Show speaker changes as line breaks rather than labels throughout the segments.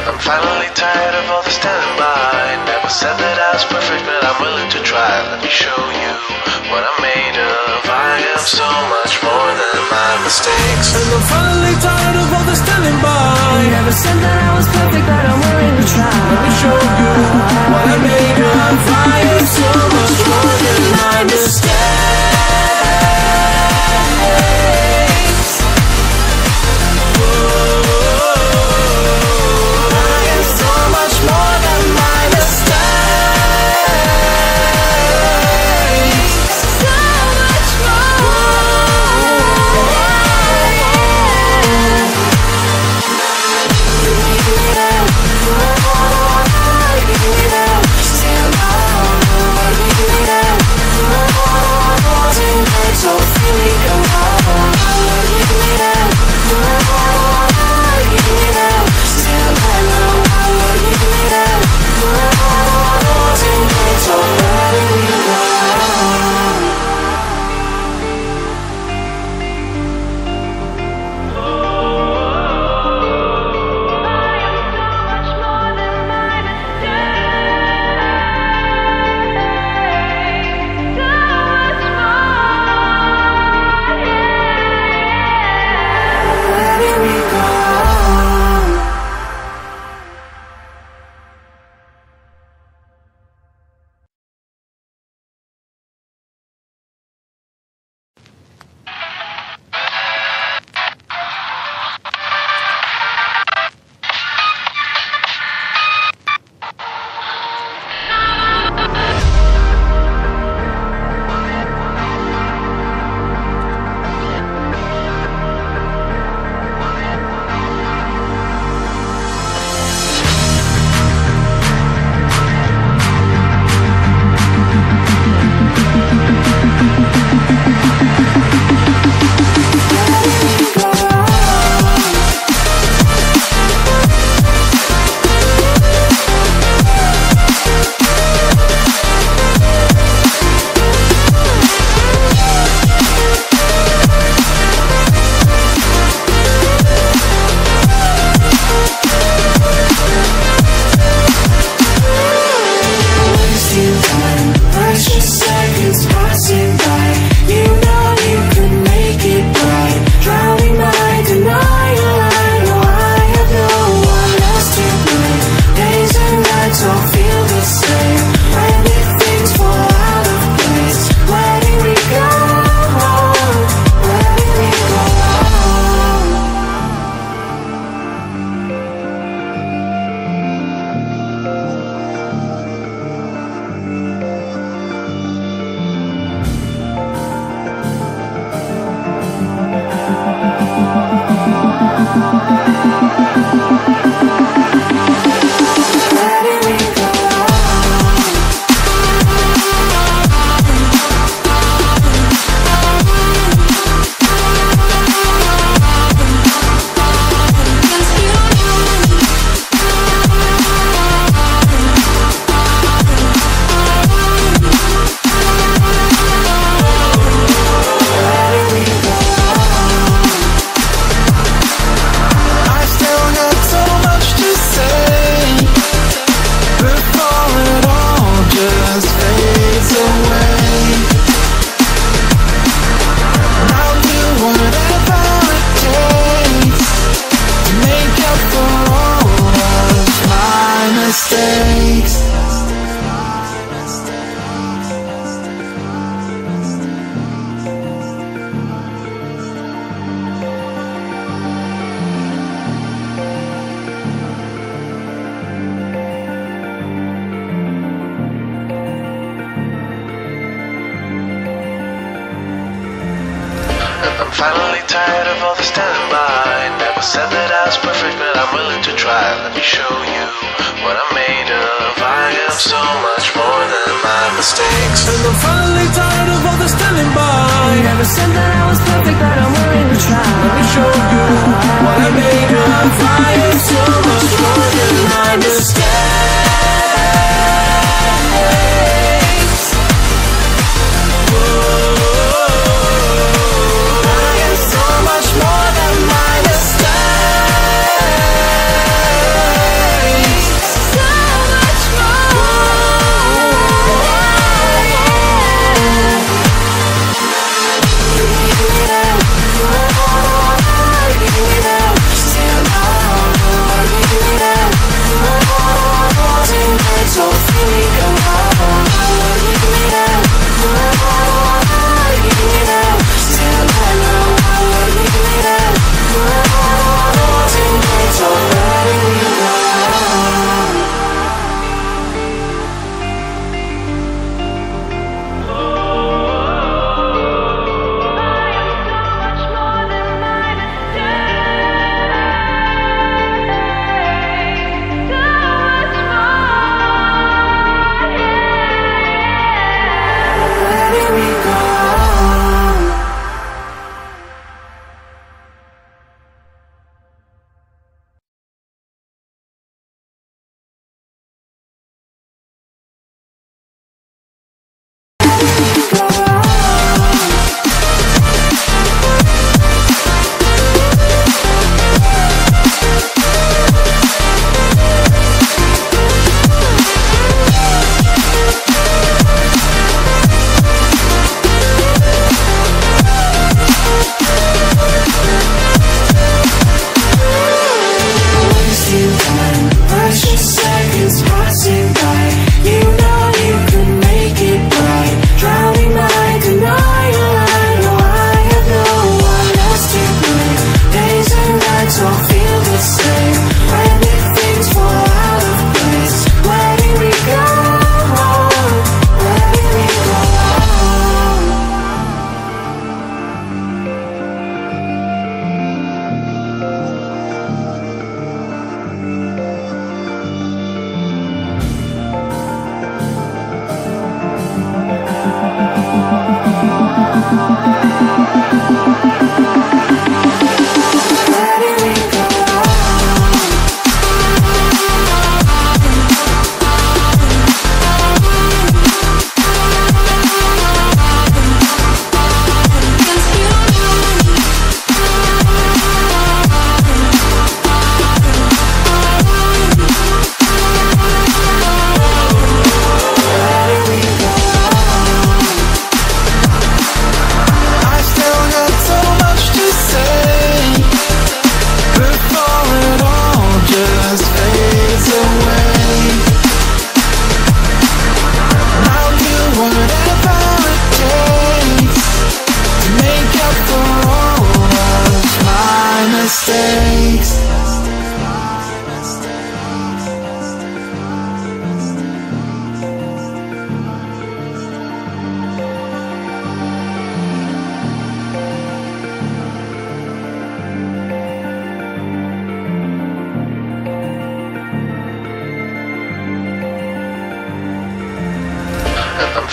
I'm finally tired of all the standing by. Never said that I was perfect, but I'm willing to try. Let me show you what I'm made of. I am so much more than my mistakes.
And I'm finally tired of all the standing by.
Never said that I was perfect, but I'm willing to try.
Let me show you what I'm made of. I am so much more than my mistakes.
I'm finally tired of all the standing by. Never said that I was perfect, but I'm willing to try. Let me show you what I'm made of. I am so much more than my mistakes.
And I'm finally tired of all the standing by.
Never said that I was perfect, but I'm willing to try.
Let me show you what I'm made of. I am so much more than my mistakes.
More than my mistakes.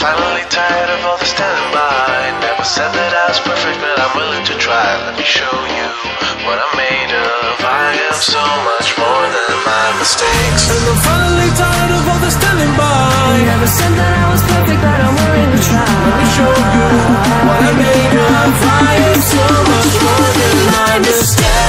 finally tired of all the standing by. Never said that I was perfect, but I'm willing to try. Let me show you what I'm made of. I am so much more than my mistakes.
And I'm finally tired of all the standing by.
Never said that I was perfect, but I'm willing to try.
Let me show you what I'm made of. I am so much more than my mistakes.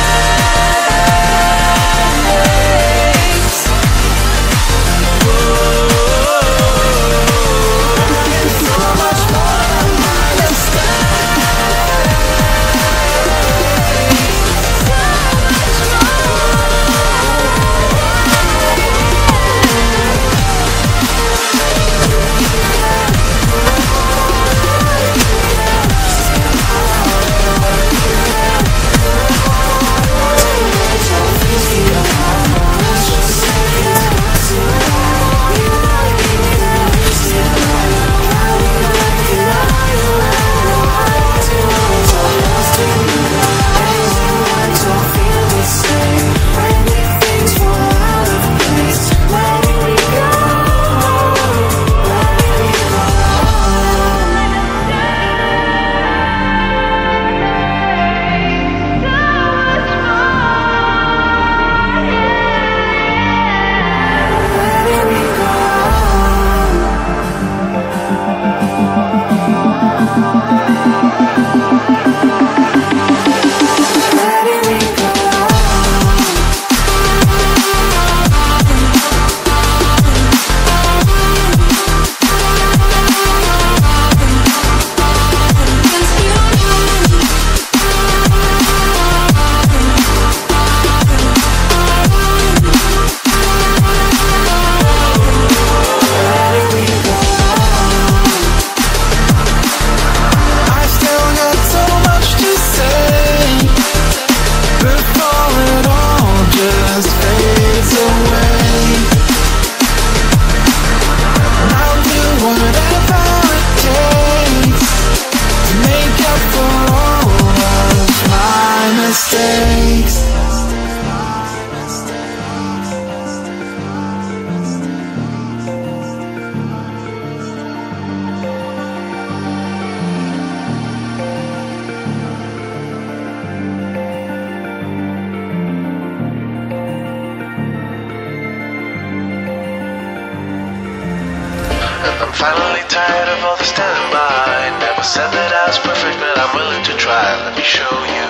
I'm finally tired of all the standing by. Never said that I was perfect, but I'm willing to try. Let me show you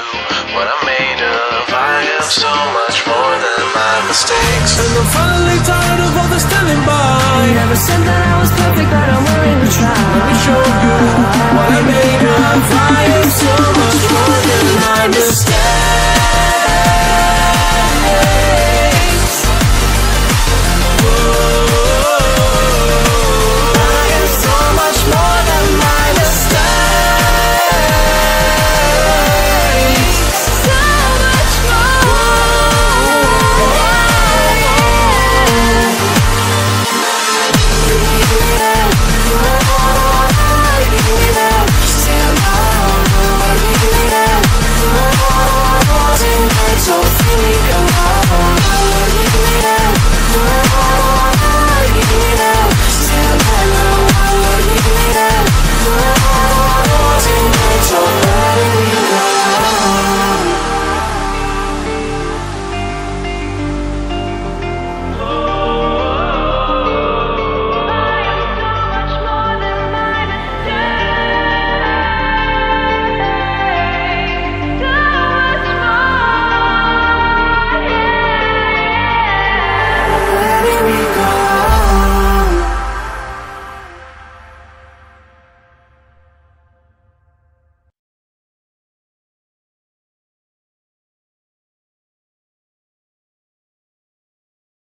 what I'm made of. I am so much more than my mistakes.
And I'm finally tired of all the standing by.
Never said that I was perfect, but I'm willing to try.
Let me show you what I'm made of. I am so much more than my mistakes.